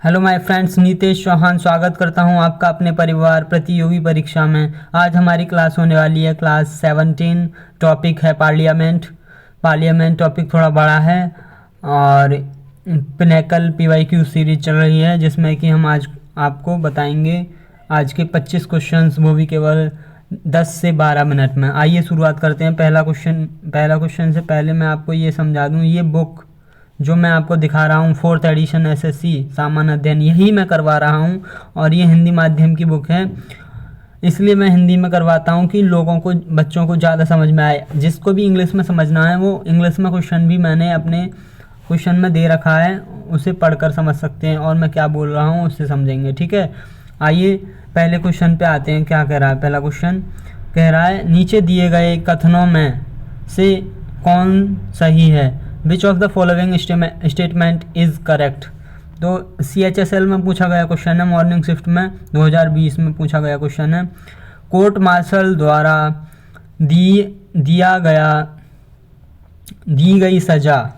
Hello my friends, Nitesh Chauhan स्वागत करता हूं आपका अपने परिवार प्रतियोगी परीक्षा में। आज हमारी क्लास होने वाली है क्लास 17। टॉपिक है पार्लियामेंट। पार्लियामेंट टॉपिक थोड़ा बड़ा है और पिनेकल पीवाईक्यू सीरीज चल रही है जिसमें कि हम आज आपको बताएंगे आज के 25 क्वेश्चंस, वो भी केवल 10 से 12 मिनट में। आइए शुरुआत करते हैं। पहला क्वेश्चन से पहले मैं आपको ये समझा दूं, ये बुक जो मैं आपको दिखा रहा हूँ 4th एडिशन एसएससी सामान्य अध्ययन, यही मैं करवा रहा हूँ और ये हिंदी माध्यम की बुक है। इसलिए मैं हिंदी में करवाता हूँ कि लोगों को, बच्चों को ज़्यादा समझ में आए। जिसको भी इंग्लिश में समझना है वो इंग्लिश में क्वेश्चन भी मैंने अपने क्वेश्चन में दे रखा है, उसे पढ़कर समझ सकते हैं और मैं क्या बोल रहा हूँ उससे समझेंगे। ठीक है, आइए पहले क्वेश्चन पे आते हैं। क्या कह रहा है पहला क्वेश्चन? कह रहा है नीचे दिए गए कथनों में से कौन सही है? Which of the following statement is correct? तो CHSL में पूछा गया क्वेश्चन है, मॉर्निंग शिफ्ट में 2020 में पूछा गया क्वेश्चन है। कोर्ट मार्शल द्वारा दी गई सजा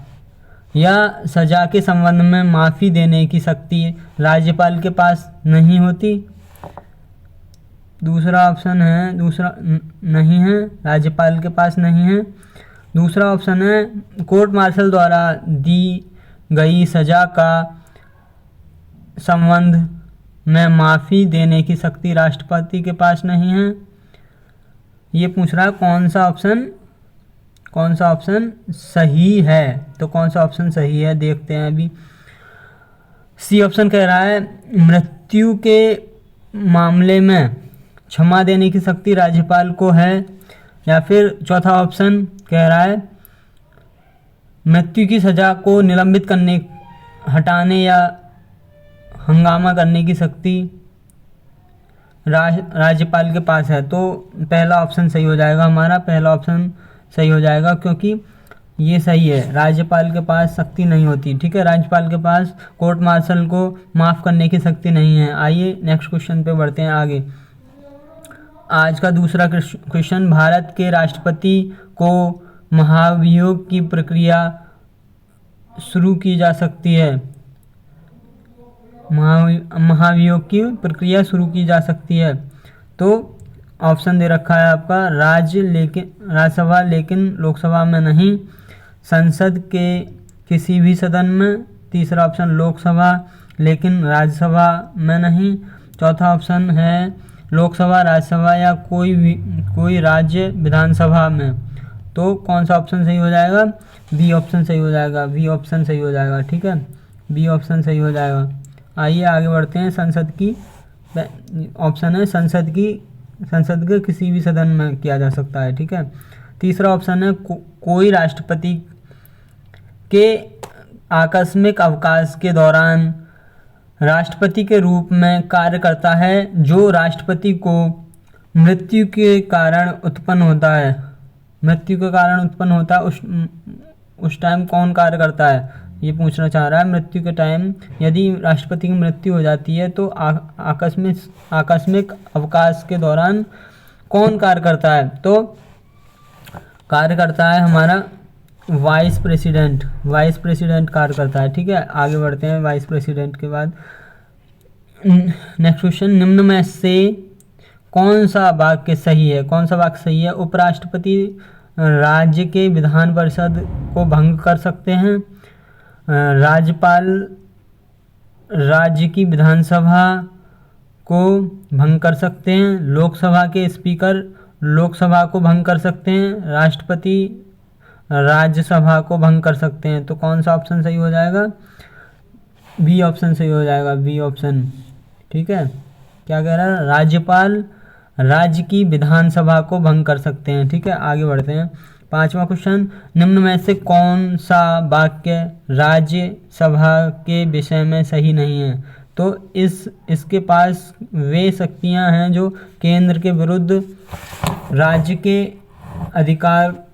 या सजा के संबंध में माफ़ी देने की शक्ति राज्यपाल के पास नहीं होती। दूसरा ऑप्शन है, नहीं है, राज्यपाल के पास नहीं है। दूसरा ऑप्शन है कोर्ट मार्शल द्वारा दी गई सजा का संबंध में माफ़ी देने की शक्ति राष्ट्रपति के पास नहीं है। ये पूछ रहा है कौन सा ऑप्शन सही है। तो कौन सा ऑप्शन सही है देखते हैं अभी। सी ऑप्शन कह रहा है मृत्यु के मामले में क्षमा देने की शक्ति राज्यपाल को है। या फिर चौथा ऑप्शन कह रहा है मृत्यु की सजा को निलंबित करने, हटाने या हंगामा करने की शक्ति राज्यपाल के पास है। तो पहला ऑप्शन सही हो जाएगा हमारा, पहला ऑप्शन सही हो जाएगा क्योंकि ये सही है, राज्यपाल के पास शक्ति नहीं होती। ठीक है, राज्यपाल के पास कोर्ट मार्शल को माफ़ करने की शक्ति नहीं है। आइए नेक्स्ट क्वेश्चन पे बढ़ते हैं आगे। आज का दूसरा क्वेश्चन, भारत के राष्ट्रपति को महाभियोग की प्रक्रिया शुरू की जा सकती है। महाभियोग की प्रक्रिया शुरू की जा सकती है। तो ऑप्शन दे रखा है आपका राज्यसभा लेकिन लोकसभा में नहीं, संसद के किसी भी सदन में। तीसरा ऑप्शन लोकसभा लेकिन राज्यसभा में नहीं। चौथा ऑप्शन है लोकसभा, राज्यसभा या कोई राज्य विधानसभा में। तो कौन सा ऑप्शन सही हो जाएगा? बी ऑप्शन सही हो जाएगा, बी ऑप्शन सही हो जाएगा। ठीक है, बी ऑप्शन सही हो जाएगा। आइए आगे बढ़ते हैं। संसद की ऑप्शन है संसद के किसी भी सदन में किया जा सकता है। ठीक है, तीसरा ऑप्शन है कोई राष्ट्रपति के आकस्मिक अवकाश के दौरान राष्ट्रपति के रूप में कार्य करता है जो राष्ट्रपति को मृत्यु के कारण उत्पन्न होता है। उस टाइम कौन कार्य करता है, ये पूछना चाह रहा है। मृत्यु के टाइम यदि राष्ट्रपति की मृत्यु हो जाती है तो आकस्मिक अवकाश के दौरान कौन कार्य करता है? तो कार्य करता है हमारा वाइस प्रेसिडेंट कार्य करता है। ठीक है, आगे बढ़ते हैं वाइस प्रेसिडेंट के बाद। नेक्स्ट क्वेश्चन, निम्न में से कौन सा वाक्य सही है? उपराष्ट्रपति राज्य के विधान परिषद को भंग कर सकते हैं। राज्यपाल राज्य की विधानसभा को भंग कर सकते हैं। लोकसभा के स्पीकर लोकसभा को भंग कर सकते हैं। राष्ट्रपति राज्यसभा को भंग कर सकते हैं। तो कौन सा ऑप्शन सही हो जाएगा? बी ऑप्शन सही हो जाएगा, बी ऑप्शन। ठीक है, क्या कह रहा है? राज्यपाल राज्य की विधानसभा को भंग कर सकते हैं। ठीक है, आगे बढ़ते हैं। पांचवा क्वेश्चन, निम्न में से कौन सा वाक्य राज्यसभा के विषय में सही नहीं है? तो इसके पास वे शक्तियां हैं जो केंद्र के विरुद्ध राज्य के अधिकार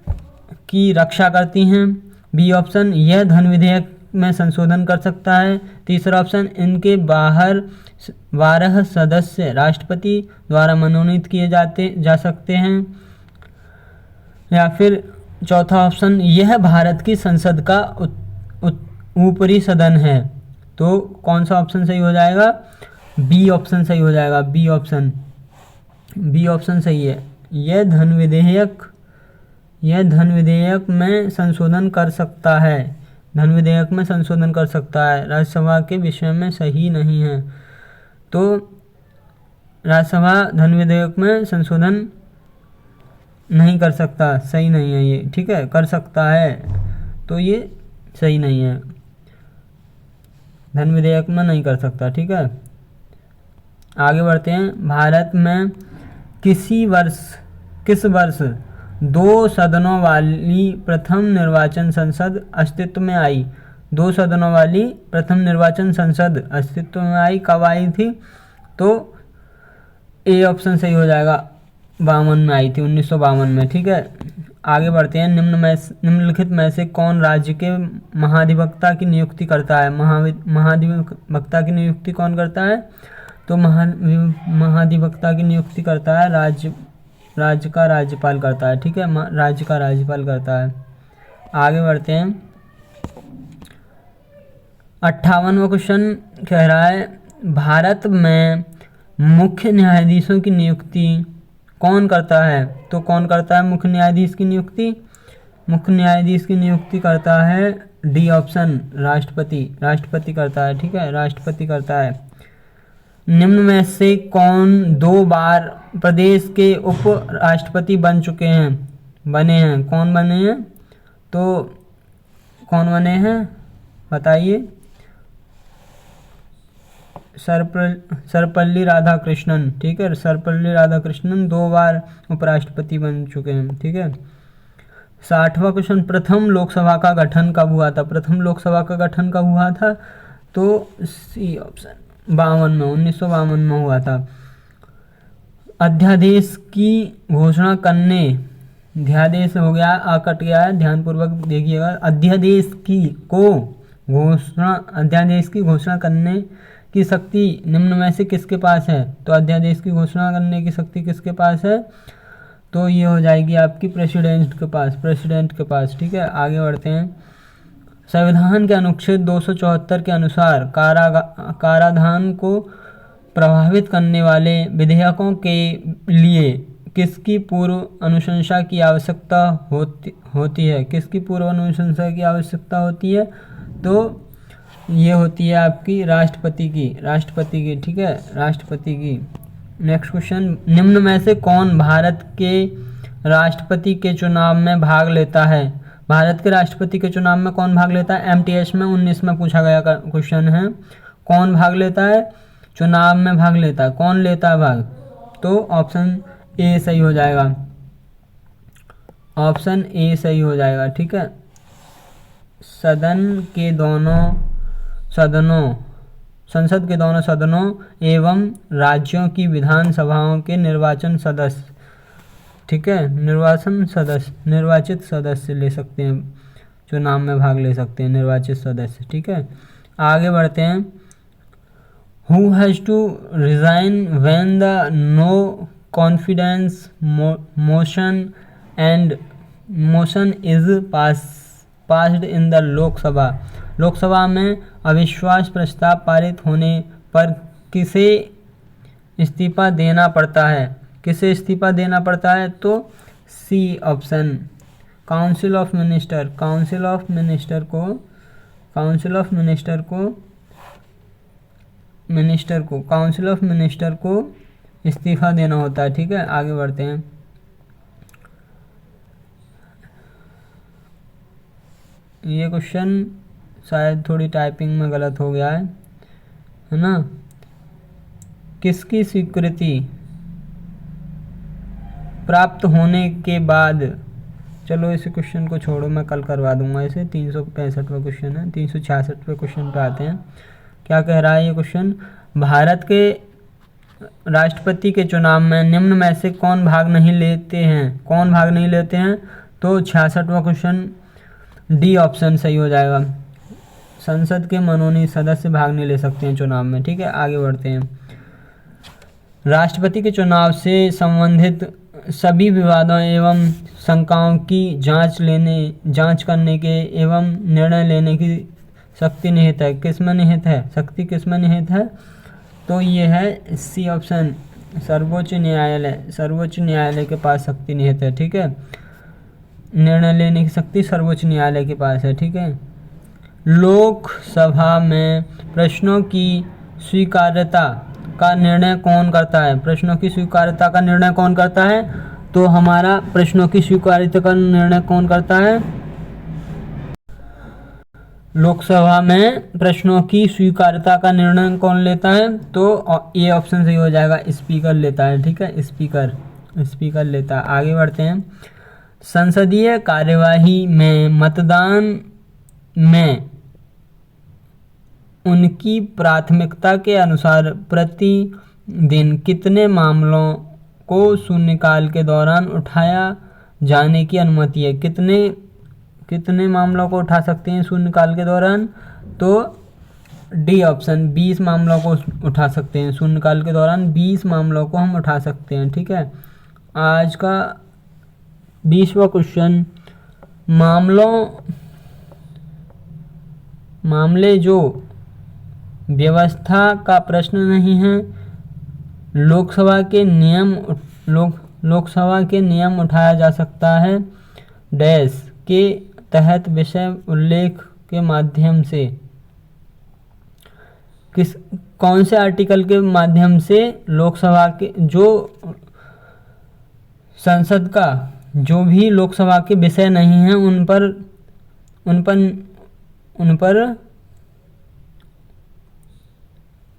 की रक्षा करती हैं। बी ऑप्शन, यह धन विधेयक में संशोधन कर सकता है। तीसरा ऑप्शन, इनके 12 सदस्य राष्ट्रपति द्वारा मनोनीत किए जा सकते हैं। या फिर चौथा ऑप्शन, यह भारत की संसद का ऊपरी सदन है। तो कौन सा ऑप्शन सही हो जाएगा? बी ऑप्शन सही हो जाएगा, बी ऑप्शन सही है। यह धन विधेयक में संशोधन कर सकता है, राज्यसभा के विषय में सही नहीं है। तो राज्यसभा धन विधेयक में संशोधन नहीं कर सकता, सही नहीं है ये, ठीक है। कर सकता है तो ये सही नहीं है, धन विधेयक में नहीं कर सकता, ठीक है। आगे बढ़ते हैं। भारत में किस वर्ष 2 सदनों वाली प्रथम निर्वाचन संसद अस्तित्व में आई? 2 सदनों वाली प्रथम निर्वाचन संसद अस्तित्व में आई, कब आई थी? तो ए ऑप्शन सही हो जाएगा, 52 में आई थी, 1952 में, ठीक है। आगे बढ़ते हैं। निम्नलिखित में से कौन राज्य के महाधिवक्ता की नियुक्ति करता है? महाधिवक्ता की नियुक्ति कौन करता है? तो महाधिवक्ता की नियुक्ति करता है राज्य का राज्यपाल करता है, ठीक है। राज्य का राज्यपाल करता है। आगे बढ़ते हैं। 58वां क्वेश्चन कह रहा है, भारत में मुख्य न्यायाधीशों की नियुक्ति कौन करता है? तो कौन करता है मुख्य न्यायाधीश की नियुक्ति? मुख्य न्यायाधीश की नियुक्ति करता है डी ऑप्शन, राष्ट्रपति करता है, ठीक है, राष्ट्रपति करता है। निम्न में से कौन 2 बार प्रदेश के उप राष्ट्रपति बने हैं? कौन बने हैं? तो कौन बने हैं बताइए? सर्वपल्ली राधाकृष्णन, ठीक है, सर्वपल्ली राधाकृष्णन 2 बार उपराष्ट्रपति बन चुके हैं, ठीक है। 60वां क्वेश्चन, प्रथम लोकसभा का गठन कब हुआ था? प्रथम लोकसभा का गठन कब हुआ था? तो सी ऑप्शन, 1952 में हुआ था। अध्यादेश की घोषणा करने, अध्यादेश हो गया, आ कट गया है, ध्यानपूर्वक देखिएगा। अध्यादेश की घोषणा करने की शक्ति निम्न में से किसके पास है? तो अध्यादेश की घोषणा करने की शक्ति किसके पास है? तो ये हो जाएगी आपकी प्रेसिडेंट के पास, ठीक है। आगे बढ़ते हैं। संविधान के अनुच्छेद 274 के अनुसार कराधान को प्रभावित करने वाले विधेयकों के लिए किसकी पूर्व अनुशंसा की आवश्यकता होती है? किसकी पूर्व अनुशंसा की आवश्यकता होती है? तो ये होती है आपकी राष्ट्रपति की, ठीक है, राष्ट्रपति की। नेक्स्ट क्वेश्चन, निम्न में से कौन भारत के राष्ट्रपति के चुनाव में भाग लेता है? भारत के राष्ट्रपति के चुनाव में कौन भाग लेता है? MTS में 19 में पूछा गया क्वेश्चन है। कौन भाग लेता है? चुनाव में भाग लेता है। कौन लेता है भाग? तो ऑप्शन ए सही हो जाएगा, ऑप्शन ए सही हो जाएगा, ठीक है। संसद के दोनों सदनों एवं राज्यों की विधानसभाओं के निर्वाचन सदस्य, ठीक है, निर्वाचित सदस्य ले सकते हैं, चुनाव में भाग ले सकते हैं निर्वाचित सदस्य, ठीक है। आगे बढ़ते हैं। Who has to resign when the no confidence motion is passed in the Lok Sabha में अविश्वास प्रस्ताव पारित होने पर किसे इस्तीफा देना पड़ता है? तो C option, council of minister को इस्तीफा देना होता है, ठीक है। आगे बढ़ते हैं। ये क्वेश्चन शायद थोड़ी टाइपिंग में गलत हो गया है ना। किसकी स्वीकृति प्राप्त होने के बाद, चलो इस क्वेश्चन को छोड़ो, मैं कल करवा दूंगा इसे। 365वां क्वेश्चन है, 366वें क्वेश्चन पे आते हैं। क्या कह रहा है ये क्वेश्चन? भारत के राष्ट्रपति के चुनाव में निम्न में से कौन भाग नहीं लेते हैं? तो 66वां क्वेश्चन, डी ऑप्शन सही हो जाएगा। संसद के मनोनीत सदस्य भाग नहीं ले सकते हैं चुनाव में, ठीक है। आगे बढ़ते हैं। राष्ट्रपति के चुनाव से संबंधित सभी विवादों एवं शंकाओं की जांच करने के एवं निर्णय लेने की शक्ति निहित है। किस में निहित है? शक्ति किस में निहित है? तो ये है सी ऑप्शन, सर्वोच्च न्यायालय। सर्वोच्च न्यायालय के पास शक्ति निहित है। ठीक है, निर्णय लेने की शक्ति सर्वोच्च न्यायालय के पास है। ठीक है, लोकसभा में प्रश्नों की स्वीकार्यता का निर्णय कौन करता है? प्रश्नों की स्वीकार्यता का निर्णय कौन करता है? तो हमारा प्रश्नों की स्वीकार्यता का निर्णय कौन करता है? लोकसभा में प्रश्नों की स्वीकार्यता का निर्णय कौन लेता है? तो ये ऑप्शन सही हो जाएगा, स्पीकर लेता है। ठीक है, स्पीकर लेता है। आगे बढ़ते हैं। संसदीय कार्यवाही में मतदान में उनकी प्राथमिकता के अनुसार प्रतिदिन कितने मामलों को शून्यकाल के दौरान उठाया जाने की अनुमति है? कितने मामलों को उठा सकते हैं शून्यकाल के दौरान? तो डी ऑप्शन, 20 मामलों को उठा सकते हैं शून्यकाल के दौरान। 20 मामलों को हम उठा सकते हैं। ठीक है, आज का 20वां क्वेश्चन, मामले जो व्यवस्था का प्रश्न नहीं है, लोकसभा के नियम उठाया जा सकता है डैश के तहत विषय उल्लेख के माध्यम से। कौन से आर्टिकल के माध्यम से? लोकसभा के जो संसद का जो भी लोकसभा के विषय नहीं हैं उन पर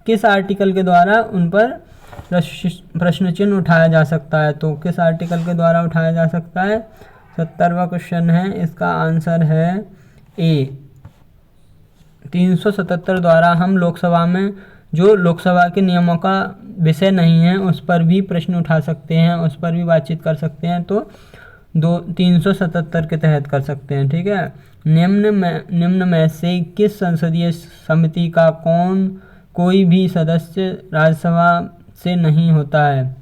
किस आर्टिकल के द्वारा उन पर प्रश्न चिन्ह उठाया जा सकता है? तो किस आर्टिकल के द्वारा उठाया जा सकता है? 70वां क्वेश्चन है, इसका आंसर है ए, 377 द्वारा हम लोकसभा में जो लोकसभा के नियमों का विषय नहीं है उस पर भी प्रश्न उठा सकते हैं, उस पर भी बातचीत कर सकते हैं। तो 377 के तहत कर सकते हैं। ठीक है, निम्न में से किस संसदीय समिति का कोई भी सदस्य राज्यसभा से नहीं होता है?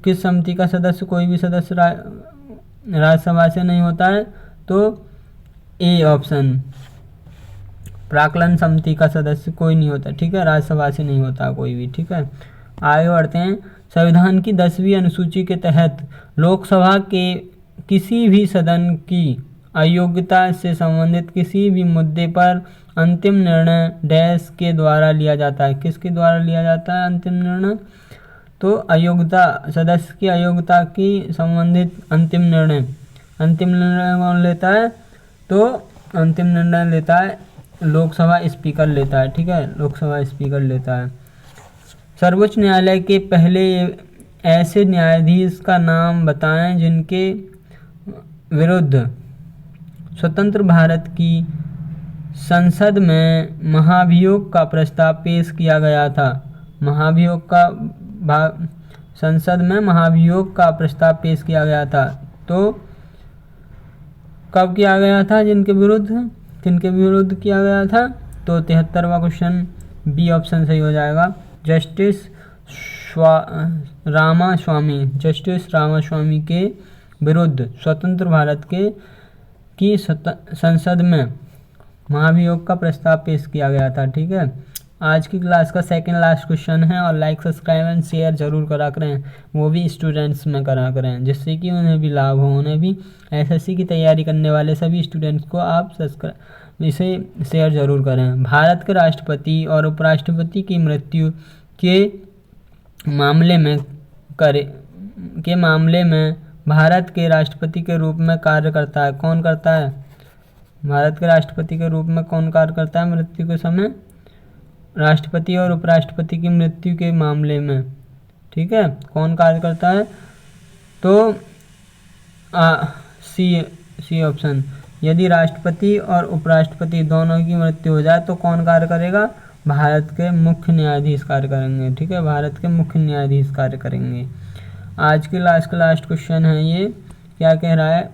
किस समिति का सदस्य कोई भी सदस्य राज्यसभा से नहीं होता है? तो ए ऑप्शन, प्राक्कलन समिति का सदस्य कोई नहीं होता। ठीक है, राज्यसभा से नहीं होता कोई भी। ठीक है, आगे बढ़ते हैं। संविधान की 10वीं अनुसूची के तहत लोकसभा के किसी भी सदन की अयोग्यता से संबंधित किसी भी मुद्दे पर अंतिम निर्णय डैश के द्वारा लिया जाता है। किसके द्वारा लिया जाता है अंतिम निर्णय? तो अयोग्यता, सदस्य की अयोग्यता की संबंधित अंतिम निर्णय कौन लेता है? तो अंतिम निर्णय लेता है लोकसभा स्पीकर लेता है। ठीक है, लोकसभा स्पीकर लेता है। सर्वोच्च न्यायालय के पहले ऐसे न्यायाधीश का नाम बताएं जिनके विरुद्ध स्वतंत्र भारत की संसद में महाभियोग का प्रस्ताव पेश किया गया था। संसद में महाभियोग का प्रस्ताव पेश किया गया था। तो कब किया गया था? किनके विरुद्ध किया गया था? तो 73वां क्वेश्चन, बी ऑप्शन सही हो जाएगा। जस्टिस रामास्वामी के विरुद्ध स्वतंत्र भारत की संसद में महाभियोग का प्रस्ताव पेश किया गया था। ठीक है, आज की क्लास का सेकंड लास्ट क्वेश्चन है और लाइक सब्सक्राइब एंड शेयर जरूर करा करें, वो भी स्टूडेंट्स में करा करें जिससे कि उन्हें भी लाभ हो। उन्हें भी एसएससी की तैयारी करने वाले सभी स्टूडेंट्स को आप इसे शेयर जरूर करें। भारत के राष्ट्रपति और उपराष्ट्रपति की मृत्यु के मामले में भारत के राष्ट्रपति के रूप में कार्य करता है कौन करता है? भारत के राष्ट्रपति के रूप में कौन कार्य करता है मृत्यु के समय? राष्ट्रपति और उपराष्ट्रपति की मृत्यु के मामले में। ठीक है, कौन कार्य करता है? तो सी ऑप्शन, यदि राष्ट्रपति और उपराष्ट्रपति दोनों की मृत्यु हो जाए तो कौन कार्य करेगा? भारत के मुख्य न्यायाधीश कार्य करेंगे। ठीक है, भारत के मुख्य न्यायाधीश कार्य करेंगे। आज के लास्ट क्वेश्चन है ये, क्या कह रहा है?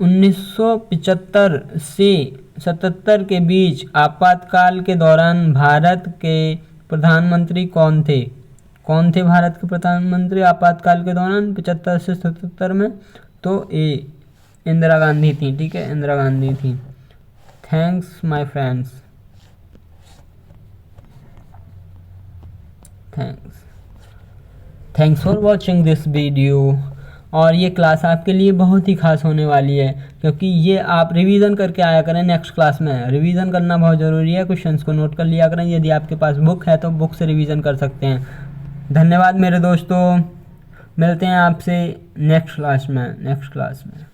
1975 से 77 के बीच आपातकाल के दौरान भारत के प्रधानमंत्री कौन थे? भारत के प्रधानमंत्री आपातकाल के दौरान 75 से 77 में? तो ए इंदिरा गांधी थी। ठीक है, इंदिरा गांधी थी। Thanks my friends, thanks for watching this video. और ये क्लास आपके लिए बहुत ही खास होने वाली है, क्योंकि ये आप रिवीजन करके आया करें। नेक्स्ट क्लास में रिवीजन करना बहुत ज़रूरी है, क्वेश्चंस को नोट कर लिया करें। यदि आपके पास बुक है तो बुक से रिवीजन कर सकते हैं। धन्यवाद मेरे दोस्तों, मिलते हैं आपसे नेक्स्ट क्लास में।